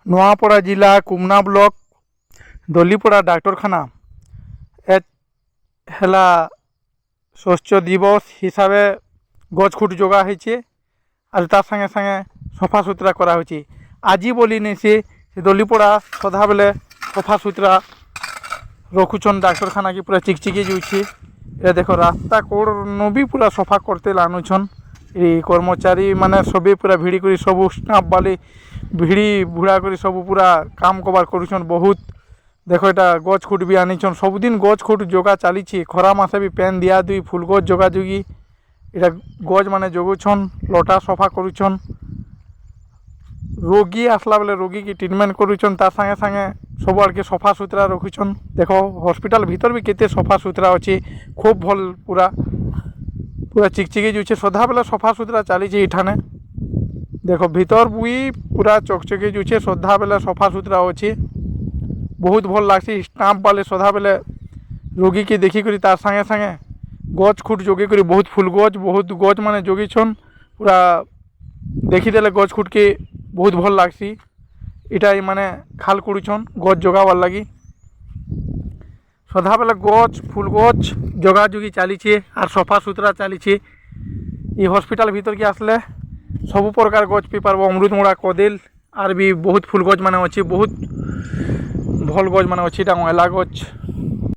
নোয়াপড়া जिला कुमना ब्लॉक दलीपड़ा डाक्तरखाना हेला स्वच्छ दिवस हिसाब से गछ खुट जोगा होइछे और तार संगे संगे सफा सुतरा करा होइछे। आज बोली नहीं से दलीपड़ा सदा बेले सफा सुतरा रखुछन डाक्तरखाना की पूरा चिकचिकी जाऊँचे। ये देखो रास्ता कोड़ भी पूरा सफा करते लानुछन ये कर्मचारी माने सभी पूरा भिड़ी करी सब स्टाफ वाले भिड़ी भुड़ा करी सब पूरा काम कबार करुछन। बहुत देखो यहाँ गछ खुट भी आनीछन सबुदिन गछ खुट जोगा चली खरा मासे भी पेन दिया दुई फुल गछ जोगा जोगी यहाँ गछ माने जोगुछन लटा सफा करुछन। रोगी आसला बेले रोगी की ट्रिटमेंट करुछन तार संगे संगे सब आड़के सफा सुतरा रखुछन। देखो हॉस्पिटल भीतर भी केते सफा सुतरा अच्छे खूब भल पूरा पूरा चिकचिकी जुचे सदा बेले सफा सुतरा चली इठाने। देखो भीतर भी पूरा चकचकी जुचे सदा बेले सफा सुतरा अच्छे बहुत भल लगसी। स्टाफ वाले सदा बेले रोगी की देखी करी तार संगे संगे गछ खुट जोगी करी बहुत फुल बहुत गछ माने जोगीछन पूरा देखीदेले गछ खुट के बहुत भल लगसी। इटा माने खाल करुछन गछ जोगावार लगी सदा बेले गछ फुल गछ जोगा जोगी चलीछे और सफा सुतरा चलीछे। ये हॉस्पिटल भीतर की आसले सब प्रकार गछ पी पारबो अमृतमुड़ा कदेल और भी बहुत फुल गछ माने अच्छे बहुत भल गछ माने अच्छे। एला गछ